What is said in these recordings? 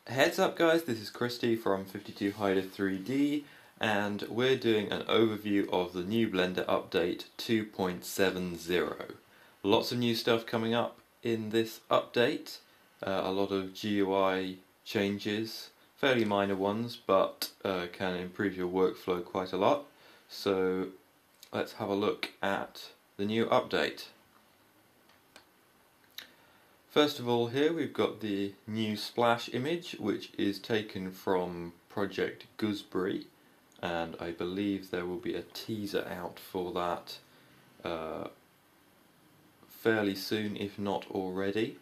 Heads up guys, this is Christy from 52 Hider 3D and we're doing an overview of the new Blender update 2.70. Lots of new stuff coming up in this update, a lot of GUI changes, fairly minor ones but can improve your workflow quite a lot. So let's have a look at the new update. First of all, here we've got the new splash image, which is taken from Project Gooseberry, and I believe there will be a teaser out for that fairly soon, if not already.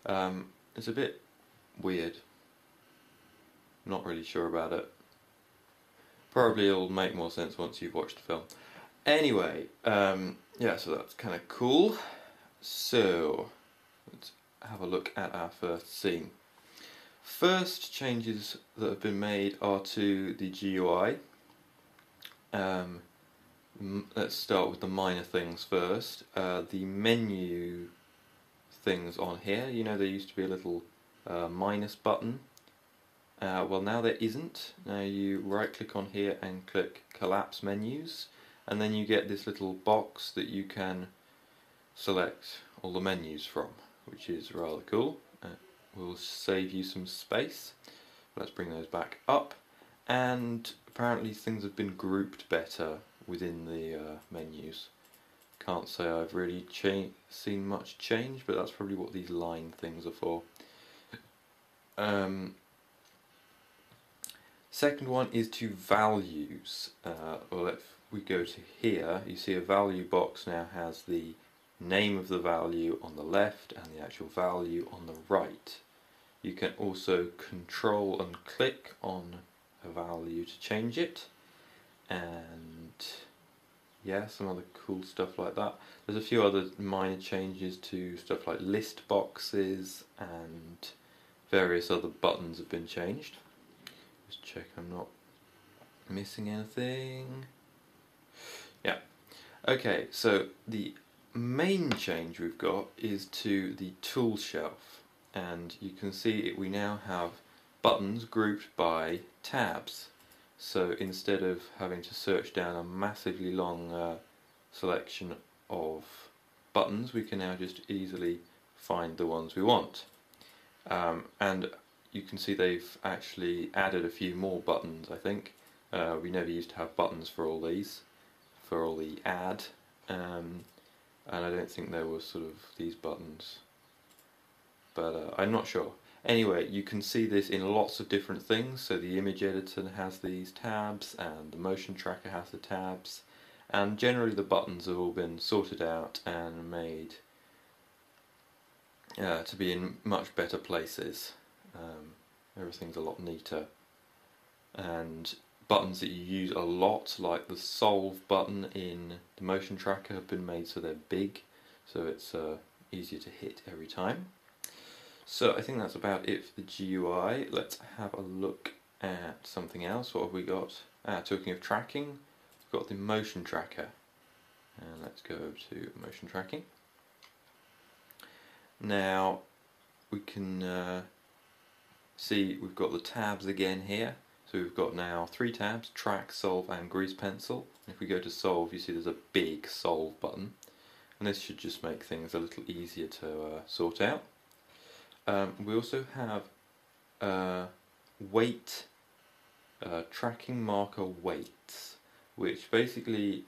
It's a bit weird, not really sure about it. Probably it'll make more sense once you've watched the film. Anyway, yeah, so that's kind of cool. So let's have a look at our first scene. First changes that have been made are to the GUI. Let's start with the minor things first. The menu things on here, you know there used to be a little minus button. Well, now there isn't. Now you right click on here and click collapse menus, and then you get this little box that you can select all the menus from, which is rather cool. Will save you some space. Let's bring those back up, and apparently things have been grouped better within the menus. Can't say I've really seen much change, but that's probably what these line things are for. Second one is to values. Well, if we go to here, you see a value box now has the name of the value on the left and the actual value on the right. You can also control and click on a value to change it, and yeah, some other cool stuff like that. There's a few other minor changes to stuff like list boxes, and various other buttons have been changed. Just check I'm not missing anything. Yeah. Okay, so the main change we've got is to the tool shelf, and you can see we now have buttons grouped by tabs. So instead of having to search down a massively long selection of buttons, we can now just easily find the ones we want. And you can see they've actually added a few more buttons, I think. We never used to have buttons for all these, for all the add, and I don't think there were sort of these buttons, but I'm not sure. Anyway, you can see this in lots of different things. So the image editor has these tabs, and the motion tracker has the tabs, and generally the buttons have all been sorted out and made to be in much better places. Everything's a lot neater, and buttons that you use a lot, like the solve button in the motion tracker, have been made so they're big, so it's easier to hit every time. So I think that's about it for the GUI. Let's have a look at something else. What have we got? Talking of tracking, we've got the motion tracker, and let's go to motion tracking. Now we can see we've got the tabs again here. So we've got now 3 tabs: track, solve and grease pencil. And if we go to solve, you see there's a big solve button, and this should just make things a little easier to sort out. We also have weight, tracking marker weights, which basically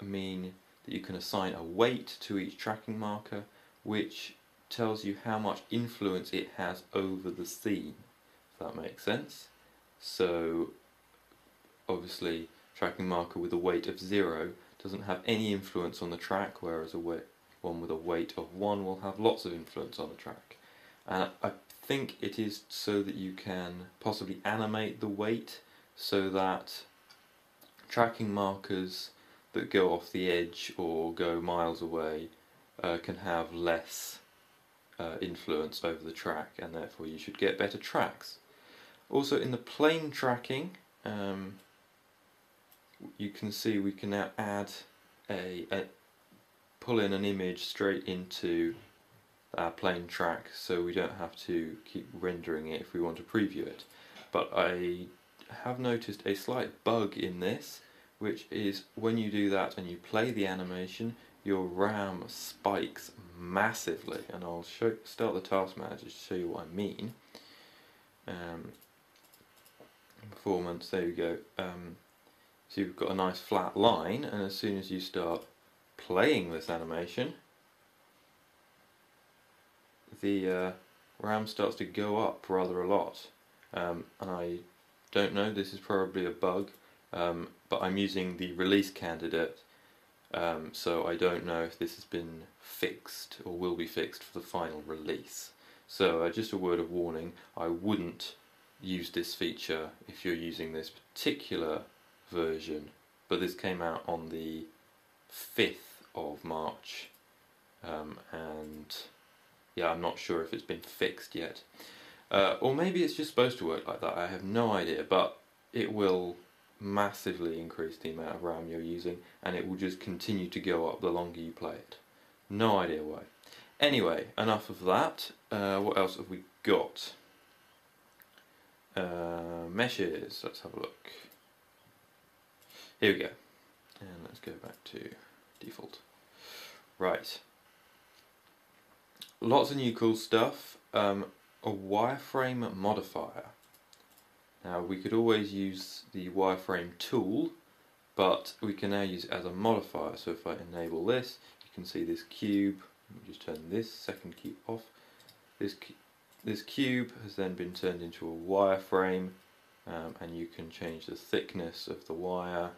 mean that you can assign a weight to each tracking marker, which tells you how much influence it has over the scene, if that makes sense. So obviously tracking marker with a weight of 0 doesn't have any influence on the track, whereas one with a weight of 1 will have lots of influence on the track. And I think it is so that you can possibly animate the weight, so that tracking markers that go off the edge or go miles away can have less influence over the track, and therefore you should get better tracks. Also in the plane tracking, you can see we can now add pull in an image straight into our plain track, so we don't have to keep rendering it if we want to preview it. But I have noticed a slight bug in this, which is when you do that and you play the animation, your RAM spikes massively, and I'll start the task manager to show you what I mean. Performance, there we go. So you've got a nice flat line, and as soon as you start playing this animation, the RAM starts to go up rather a lot. And I don't know, this is probably a bug, but I'm using the release candidate, so I don't know if this has been fixed or will be fixed for the final release. So just a word of warning, I wouldn't use this feature if you're using this particular version, but this came out on the 5th of March, and yeah, I'm not sure if it's been fixed yet. Or maybe it's just supposed to work like that, I have no idea, but it will massively increase the amount of RAM you're using, and it will just continue to go up the longer you play it. No idea why. Anyway, enough of that. What else have we got? Meshes, let's have a look. Here we go. And let's go back to default. Right. Lots of new cool stuff. A wireframe modifier. Now we could always use the wireframe tool, but we can now use it as a modifier. So if I enable this, you can see this cube. Let me just turn this second cube off. This cube has then been turned into a wireframe, and you can change the thickness of the wire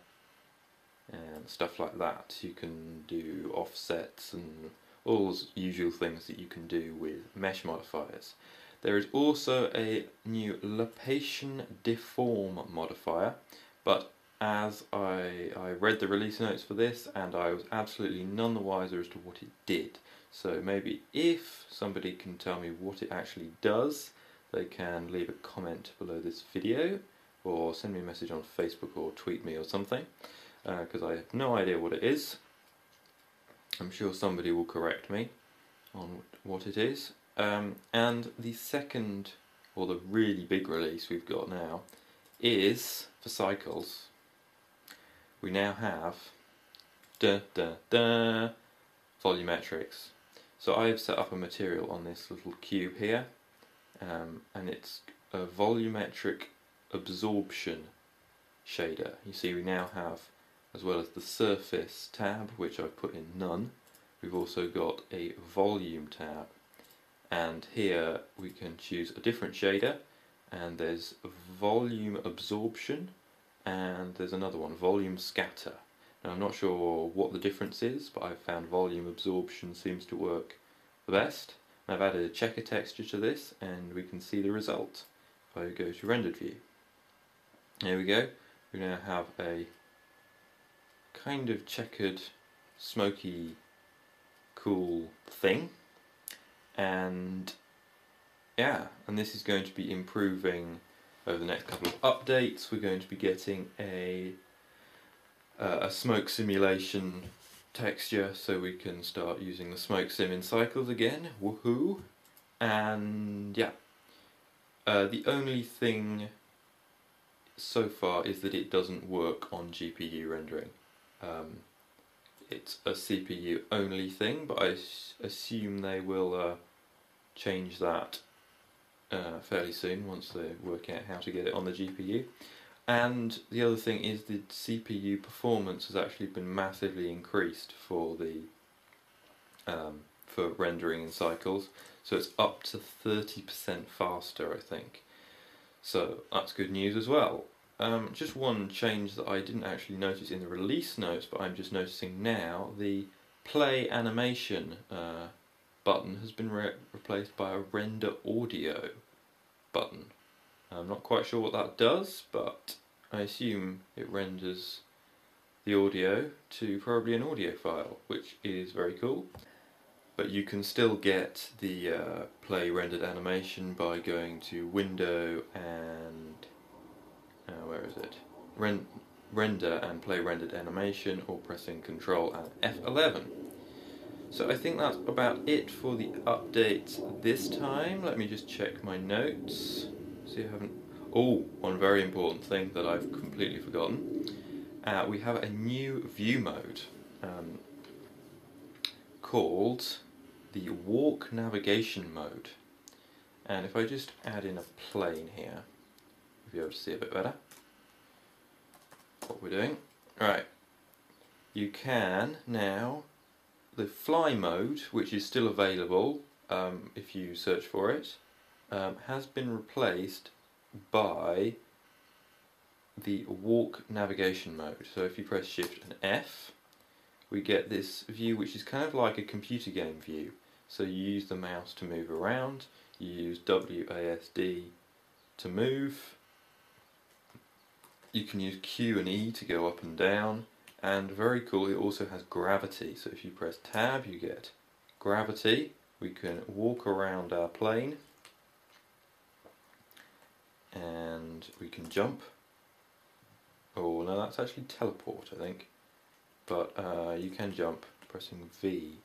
and stuff like that. You can do offsets and all those usual things that you can do with mesh modifiers. There is also a new location deform modifier, but as I read the release notes for this and I was absolutely none the wiser as to what it did. So maybe if somebody can tell me what it actually does, they can leave a comment below this video or send me a message on Facebook or tweet me or something, because I have no idea what it is. I'm sure somebody will correct me on what it is. And the second, or the really big release we've got now, is for cycles. We now have volumetrics. So I've set up a material on this little cube here, and it's a volumetric absorption shader. You see we now have, as well as the surface tab, which I've put in none, we've also got a volume tab. And here we can choose a different shader, and there's volume absorption, and there's another one, volume scatter. Now I'm not sure what the difference is, but I've found volume absorption seems to work the best. I've added a checker texture to this, and we can see the result. If I go to rendered view, there we go. We now have a kind of checkered, smoky, cool thing. And yeah, and this is going to be improving over the next couple of updates. We're going to be getting a smoke simulation texture, so we can start using the smoke sim in cycles again. Woohoo! And yeah, the only thing so far is that it doesn't work on GPU rendering. It's a CPU only thing, but I assume they will change that fairly soon once they work out how to get it on the GPU. And the other thing is the CPU performance has actually been massively increased for the for rendering in cycles, so it's up to 30% faster, I think. So that's good news as well. Just one change that I didn't actually notice in the release notes, but I'm just noticing now, the play animation button has been replaced by a render audio button. I'm not quite sure what that does, but I assume it renders the audio to probably an audio file, which is very cool. But you can still get the play rendered animation by going to Window and where is it? Render and play rendered animation, or pressing Ctrl and F11. So I think that's about it for the update this time. Let me just check my notes. See, I haven't. Oh, one very important thing that I've completely forgotten. We have a new view mode called the walk navigation mode. And if I just add in a plane here, you'll be able to see a bit better what we're doing. Right, you can now, the fly mode, which is still available if you search for it, has been replaced by the walk navigation mode. So if you press Shift and F, we get this view which is kind of like a computer game view. So you use the mouse to move around, you use WASD to move, you can use Q and E to go up and down, and very cool, it also has gravity. So if you press Tab, you get gravity. We can walk around our plane, and we can jump. Oh no, that's actually teleport, I think. But you can jump pressing V.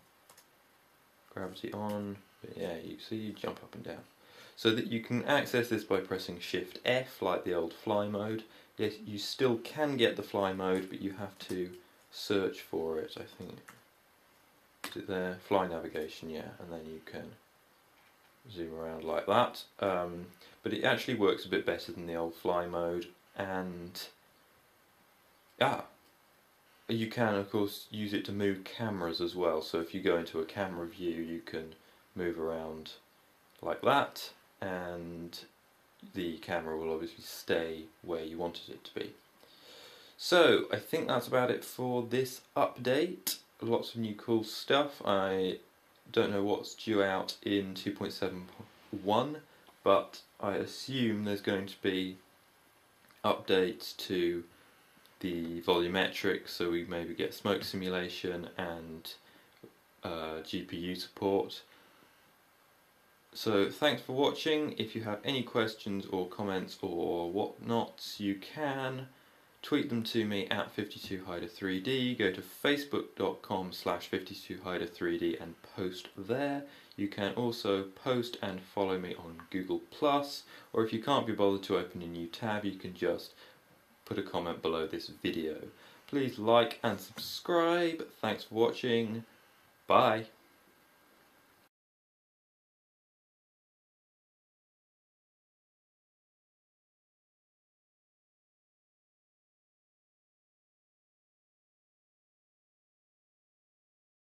Gravity on, but yeah, you see you jump up and down. So that you can access this by pressing Shift F like the old fly mode. Yes, you still can get the fly mode, but you have to search for it, I think. Is it there? Fly navigation, yeah, and then you can zoom around like that. But it actually works a bit better than the old fly mode, and you can of course use it to move cameras as well. So if you go into a camera view, you can move around like that, and the camera will obviously stay where you wanted it to be. So I think that's about it for this update. Lots of new cool stuff. I don't know what's due out in 2.7.1, but I assume there's going to be updates to the volumetrics, so we maybe get smoke simulation and GPU support. So thanks for watching. If you have any questions or comments or whatnots, you can tweet them to me at 52hider3d. Go to facebook.com/52hider3d and post there. You can also post and follow me on Google+, or if you can't be bothered to open a new tab, you can just put a comment below this video. Please like and subscribe. Thanks for watching. Bye.